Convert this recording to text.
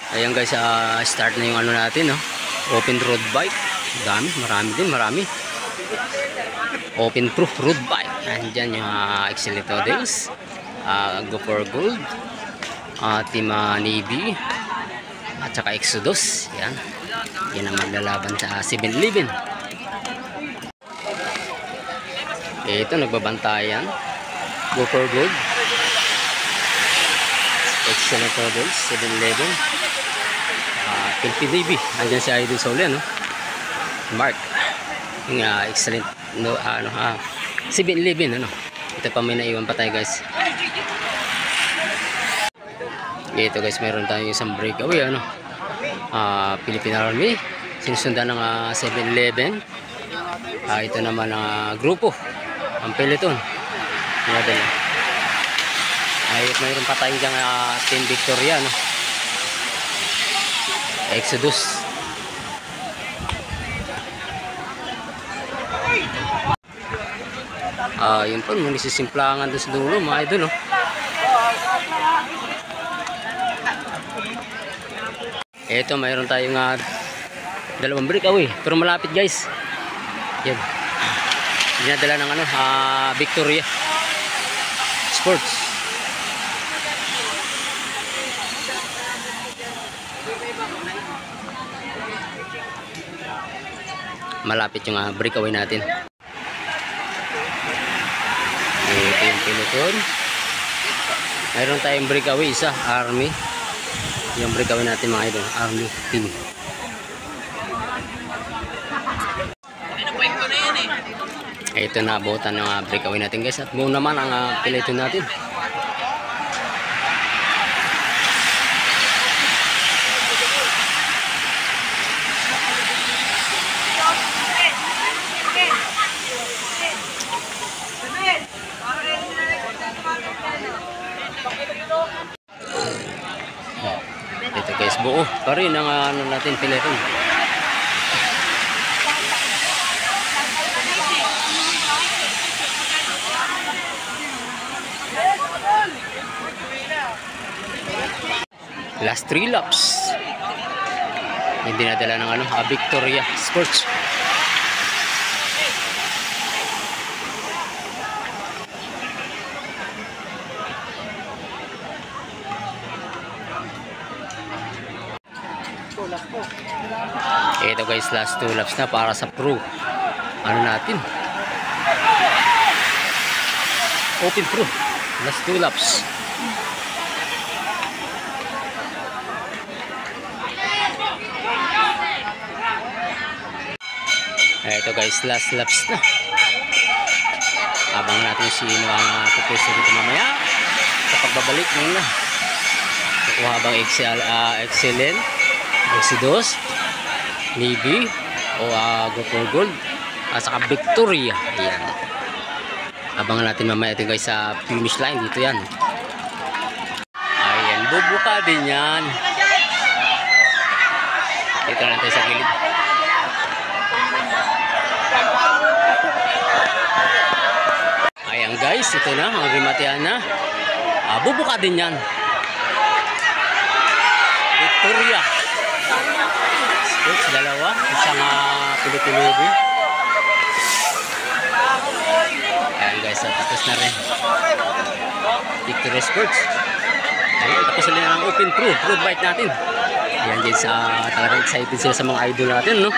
Ayan guys, start na yung ano natin, no? Open road bike. Dami, marami. Open proof road bike. Andyan yung Excelito Days. Go for Gold. Team Navy. At saka Exodus. Yan. Yan ang maglalaban sa 7-Eleven. Ito, nagbabantayan. Go for Gold. Excelito Days, 7-Eleven. Team Navy. Andyan si Idol Sole, no? Mark. Yung excellent, no, 7-Eleven, ano? Ito pa, may naiwan pa tayo, guys. Ito, guys, meron tayong isang breakaway, ano? Philippine Army. Sinusundan ng 7-Eleven. Ito naman ang grupo. Ang peloton. Mayroon pa tayong diyang Team Victoria, no? Exodus. Yun po, may nisisimplahan doon sa dulo, mga idol, no? Ito, mayroon tayong dalawang breakaway, pero malapit, guys. Yan. Dinadala ng Victoria Sports. Malapit yung breakaway natin. Ito yung peloton. Mayroon tayong breakaway, isa Army. Yung breakaway natin, mga idol, Army team. Ito na abutan ng breakaway natin, guys. At buo naman ang peloton natin. Ito, guys, buo pa rin ang natin peloton. Last 3 laps. Hindi nadala ng Victoria Sports. Ito, guys, last 2 laps na para sa pro. Natin? Open pro. Last 2 laps. Ito, guys, last laps na. Abang natin sino ang pupuso dito mamaya. Sa pagbabalik nila. Kukuha habang excellent. Exodus, Navy, Go for Gold, at saka Victoria. Ayan. Abangan natin mamaya ito, guys, sa finish line. Dito yan. Ayan, bubuka din yan. Dito na tayo sa gilid. Ayan, guys, ito na ang rimatian na. Bubuka din yan. Victoria Sports, dalawa, isang Pilipinobi. Ayan, guys, tapos na rin Victoria Sports. Ayan, tapos na rin ang open pro road bike natin. Ayan, guys, talagang excited sila sa mga idol natin, no?